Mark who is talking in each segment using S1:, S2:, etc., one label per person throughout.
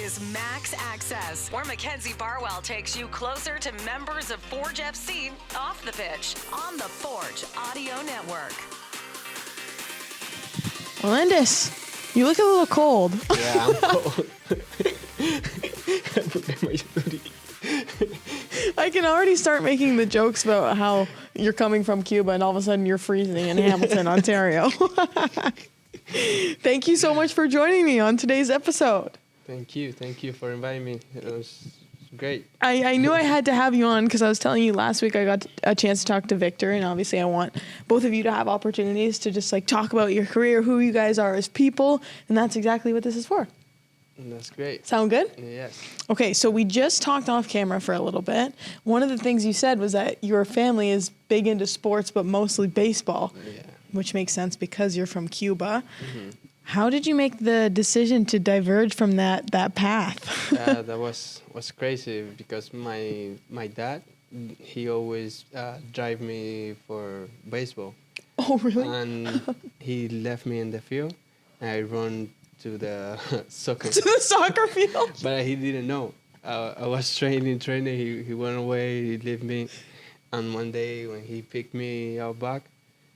S1: is Max Access, where Mackenzie Barwell takes you closer to members of Forge FC off the pitch on the Forge Audio Network.
S2: Orlendis, you look a little cold.
S3: Yeah, I'm cold.
S2: I can already start making the jokes about how you're coming from Cuba and all of a sudden you're freezing in Hamilton, Ontario. Thank you so much for joining me on today's episode.
S3: Thank you for inviting me. It was great.
S2: I knew I had to have you on because I was telling you last week I got a chance to talk to Victor, and obviously I want both of you to have opportunities to just like talk about your career, who you guys are as people, and that's exactly what this is for.
S3: That's great.
S2: Sound good?
S3: Yes.
S2: Okay, so we just talked off camera for a little bit. One of the things you said was that your family is big into sports, but mostly baseball, which makes sense because you're from Cuba. Mm-hmm. How did you make the decision to diverge from that path?
S3: That was crazy because my dad, he always drive me for baseball.
S2: Oh, really?
S3: And he left me in the field, and I run to the soccer.
S2: To the soccer field?
S3: But he didn't know. I was training. He went away. He left me. And one day when he picked me out back,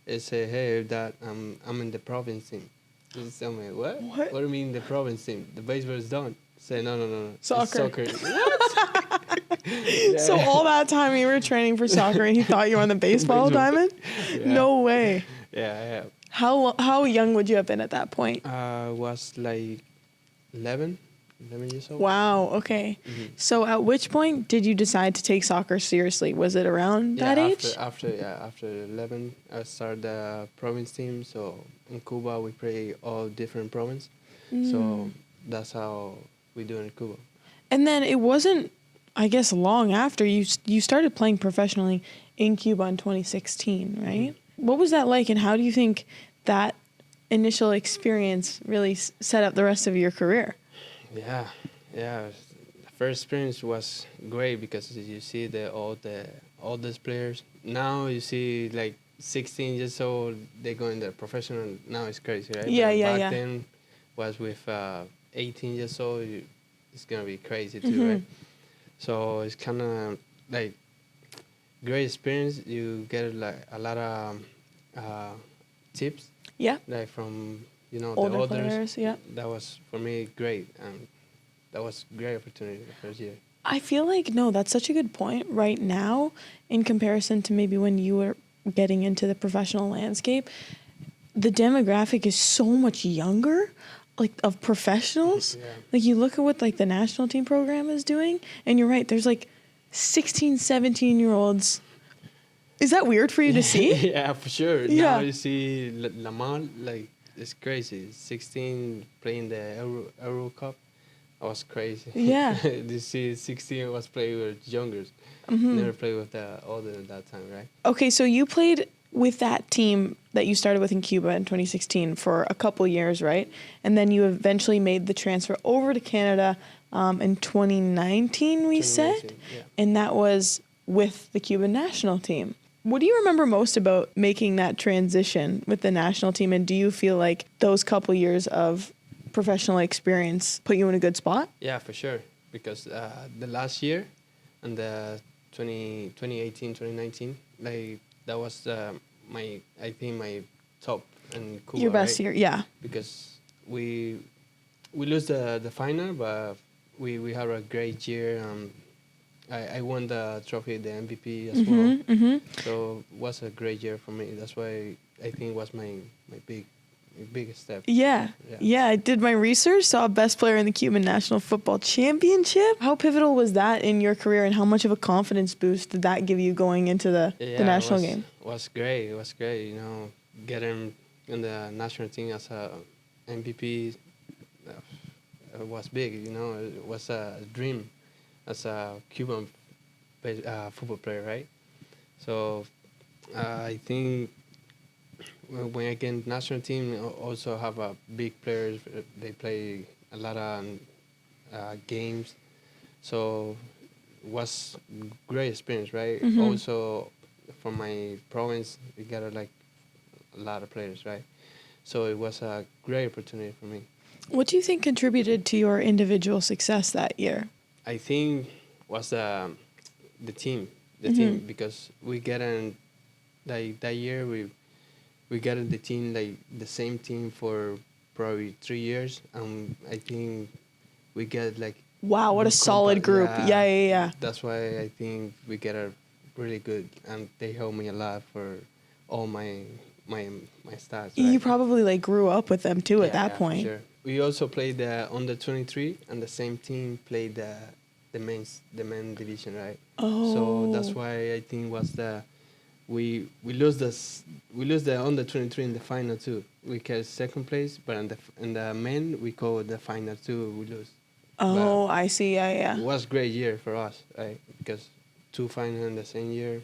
S3: he said, "Hey, Dad, I'm in the province team." He told me, "What? What do you mean the province team? The baseball is done." I said, No.
S2: Soccer.
S3: What? Yeah.
S2: So all that time you were training for soccer and he thought you were on the baseball diamond?
S3: Yeah.
S2: No way.
S3: Yeah.
S2: How young would you have been at that point?
S3: I was like 11 years old.
S2: Wow, okay. Mm-hmm. So at which point did you decide to take soccer seriously? Was it around that age?
S3: After 11, I started the province team. So in Cuba, we play all different provinces. So that's how we do in Cuba.
S2: And then it wasn't, I guess, long after you started playing professionally in Cuba in 2016, right? Mm-hmm. What was that like, and how do you think that initial experience really set up the rest of your career? Yeah.
S3: The first experience was great because you see all these players. Now you see like 16 years old, they go in the professional. Now it's crazy, right? Back then was with 18 years old. It's gonna be crazy too, right? So it's kind of like great experience. You get like a lot of tips. Yeah. Like from
S2: older
S3: the others.
S2: Players, yeah.
S3: That was for me great, and that was a great opportunity the first year.
S2: I feel like that's such a good point right now in comparison to maybe when you were getting into the professional landscape. The demographic is so much younger, like of professionals. Yeah. Like you look at what like the national team program is doing, and you're right. There's like 16, 17-year-olds. Is that weird for you to see?
S3: Yeah, for sure. Yeah. Now you see Lamar, like it's crazy. 16 playing the Euro Cup. That was crazy.
S2: Yeah.
S3: You see 16 was playing with youngers. Never played with the older at that time, right?
S2: Okay, so you played with that team that you started with in Cuba in 2016 for a couple years, right? And then you eventually made the transfer over to Canada in 2019, we said? Yeah. And that was with the Cuban national team. What do you remember most about making that transition with the national team? And do you feel like those couple years of professional experience put you in a good spot?
S3: Yeah, for sure. Because the last year and the 2018, 2019, like that was my top in Cuba.
S2: Your best year, yeah.
S3: Because we lose the final, but we had a great year. I won the trophy, the MVP as well. Mm-hmm. So it was a great year for me. That's why I think it was my biggest step.
S2: Yeah, I did my research, saw best player in the Cuban National Football Championship. How pivotal was that in your career, and how much of a confidence boost did that give you going into the national game?
S3: It was great. Getting in the national team as a MVP was big. It was a dream as a Cuban football player, right? So I think when I get in the national team, also have a big players. They play a lot of games, so it was great experience, right? Mm-hmm. Also, from my province, we got like a lot of players, right? So it was a great opportunity for me.
S2: What do you think contributed to your individual success that year?
S3: I think was the team, because we get in like that year we got in the team like the same team for probably 3 years, and I think we get like
S2: Wow, what a
S3: good
S2: solid group. Yeah.
S3: That's why I think we get a really good, and they help me a lot for all my stats.
S2: You
S3: Right?
S2: probably like grew up with them too at that
S3: For
S2: point.
S3: sure. We also played the under 23, and the same team played the main division, right?
S2: Oh.
S3: So that's why I think was the we lose the under 23 in the final too. We get second place, but in the men we go the final too. We lose.
S2: Oh,
S3: But
S2: I see. Yeah.
S3: it was great year for us, right? Because 2 final in the same year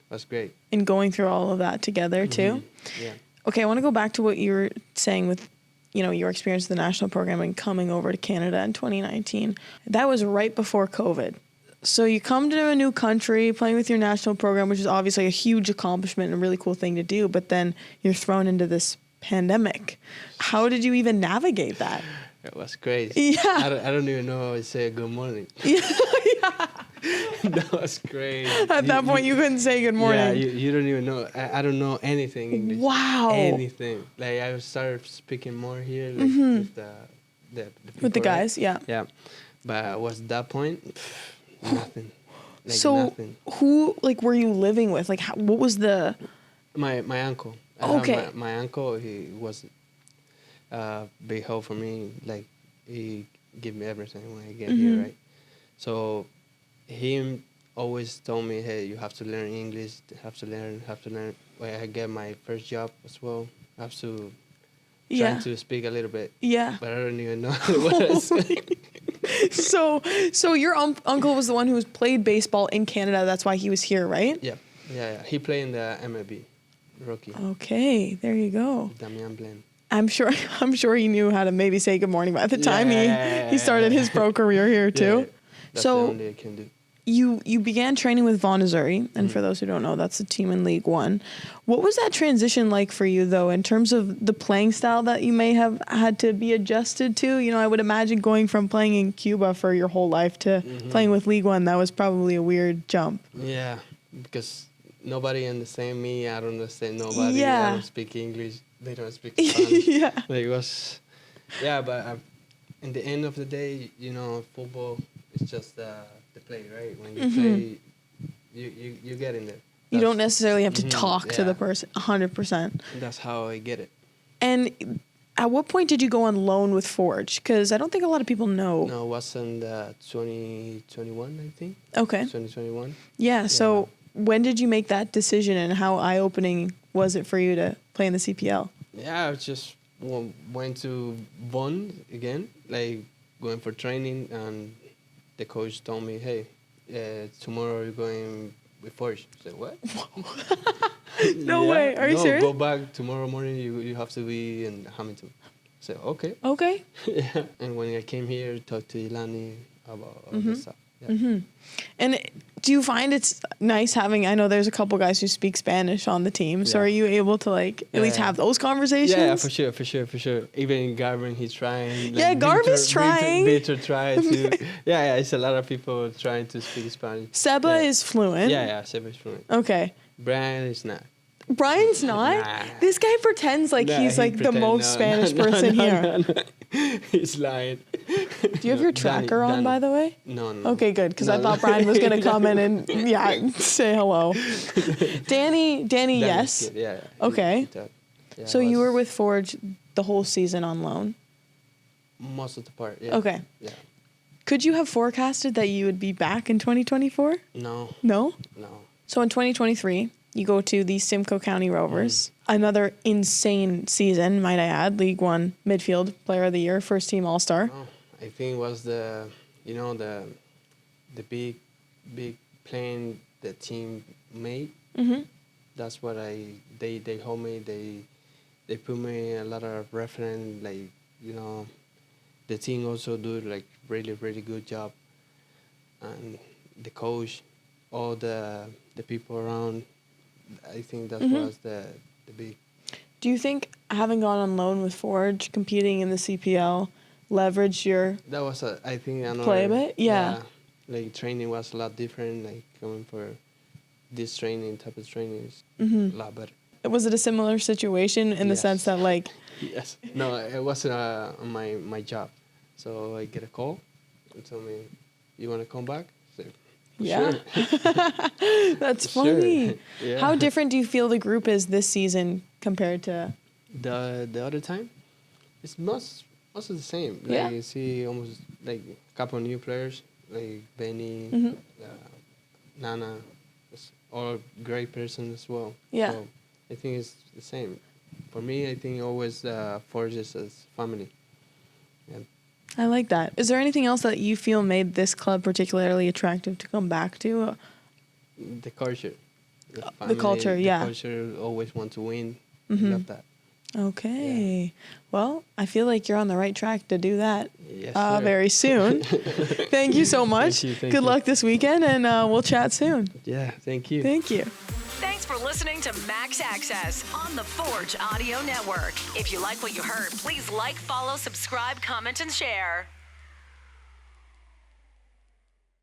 S3: was great.
S2: And going through all of that together too.
S3: Yeah.
S2: Okay, I want to go back to what you were saying with, your experience with the national program and coming over to Canada in 2019. That was right before COVID. So you come to a new country, playing with your national program, which is obviously a huge accomplishment and a really cool thing to do, but then you're thrown into this pandemic. How did you even navigate that?
S3: It was crazy.
S2: Yeah.
S3: I don't even know how to say good morning.
S2: Yeah.
S3: That was crazy.
S2: At that point, you couldn't say good morning.
S3: Yeah, you don't even know. I don't know anything English.
S2: Wow.
S3: Anything. Like I started speaking more here, like with the people,
S2: With the
S3: right?
S2: guys, yeah.
S3: Yeah, but was that point? Nothing. Like
S2: So
S3: nothing.
S2: who, were you living with? What was the...
S3: My uncle. I have
S2: Okay.
S3: My uncle, he was big help for me. Like he give me everything when I get here, right? So him always told me, hey, you have to learn English. Have to learn. When I get my first job as well, I have to try to speak a little bit.
S2: Yeah.
S3: But I don't even know what I say.
S2: So your uncle was the one who played baseball in Canada. That's why he was here, right?
S3: Yeah. He played in the MLB, rookie.
S2: Okay, there you go.
S3: Damian Blaine.
S2: I'm sure he knew how to maybe say good morning by the time he started his pro career here too.
S3: Yeah, that's the
S2: So
S3: only I can do.
S2: you began training with Vaughan Missouri, and for those who don't know, that's a team in League One. What was that transition like for you, though, in terms of the playing style that you may have had to be adjusted to? I would imagine going from playing in Cuba for your whole life to playing with League One, that was probably a weird jump.
S3: Yeah, because nobody understand me. I don't understand nobody.
S2: Yeah.
S3: I don't speak English. They don't speak Spanish.
S2: Yeah.
S3: Like it was, but in the end of the day, football is just the play, right? When you play, you get in there.
S2: You don't necessarily have to talk to the
S3: yeah.
S2: person 100%.
S3: That's how I get it.
S2: And at what point did you go on loan with Forge? Because I don't think a lot of people know.
S3: No, it was in the 2021, I think.
S2: Okay.
S3: 2021.
S2: Yeah, so when did you make that decision, and how eye-opening was it for you to play in the CPL?
S3: Yeah, I just went to Bonn again, like going for training, and the coach told me, hey, tomorrow you're going with Forge. I said, what?
S2: No way. Are you serious?
S3: Go back tomorrow morning. You have to be in Hamilton. I said, okay.
S2: Okay.
S3: Yeah. And when I came here, talked to Ilani about all this stuff. Yeah.
S2: And do you find it's nice having, I know there's a couple guys who speak Spanish on the team, so
S3: Yeah.
S2: are you able to at least have those conversations?
S3: Yeah, for sure. Even Garvin, he's trying.
S2: Yeah, Garvin's trying.
S3: Victor tries to. Yeah, it's a lot of people trying to speak Spanish.
S2: Seba is fluent.
S3: Yeah, Seba is fluent.
S2: Okay.
S3: Brian is not.
S2: Brian's not?
S3: Nah.
S2: This guy pretends like
S3: Nah,
S2: he's
S3: he
S2: like the
S3: pretend-
S2: most
S3: no,
S2: Spanish
S3: no,
S2: person
S3: no,
S2: here.
S3: No. He's lying.
S2: Do you have your tracker on, by the way?
S3: No.
S2: Okay, good, because
S3: No,
S2: I thought Brian was going to come in and, say hello. Danny, yes.
S3: Good. Yeah.
S2: Okay.
S3: he talked. Yeah,
S2: So you
S3: was
S2: were with Forge the whole season on loan?
S3: most of the part. Yeah.
S2: Okay.
S3: Yeah.
S2: Could you have forecasted that you would be back in 2024?
S3: No.
S2: No?
S3: No.
S2: So in 2023, you go to the Simcoe County Rovers. Another insane season, might I add. League One midfield player of the year, first team All-Star.
S3: No. I think it was the big plan the team made.
S2: Mm-hmm.
S3: That's what they helped me. They put me a lot of reference, like the team also do like really good job, and the coach, all the people around. I think that was the big.
S2: Do you think having gone on loan with Forge, competing in the CPL, leverage your
S3: That was, I think, another...
S2: play a bit? Yeah.
S3: Like, training was a lot different. Like, going for this type of training is
S2: Mm-hmm.
S3: a lot better.
S2: Was it a similar situation in the sense that, like...
S3: Yes. No, it wasn't my job. So I get a call and tell me, you want to come back? I say,
S2: Yeah.
S3: Sure.
S2: That's
S3: Sure.
S2: funny.
S3: Yeah.
S2: How different do you feel the group is this season compared to...
S3: The other time? It's most of the same. Like,
S2: Yeah.
S3: you see almost like a couple of new players, like Benny,
S2: Mhm.
S3: Nana, it's all great persons as well.
S2: Yeah.
S3: So I think it's the same. For me, I think always forges as family. Yeah.
S2: I like that. Is there anything else that you feel made this club particularly attractive to come back to?
S3: The culture.
S2: The culture, yeah.
S3: The culture, always want to win.
S2: Mhm.
S3: I love that.
S2: Okay. Well, I feel like you're on the right track to do that
S3: Yes, sir.
S2: very soon. Thank you so much.
S3: Thank
S2: Good
S3: you.
S2: luck this weekend, and we'll chat soon.
S3: Yeah, thank you.
S2: Thank you.
S1: Thanks for listening to Max Access on the Forge Audio Network. If you like what you heard, please like, follow, subscribe, comment, and share.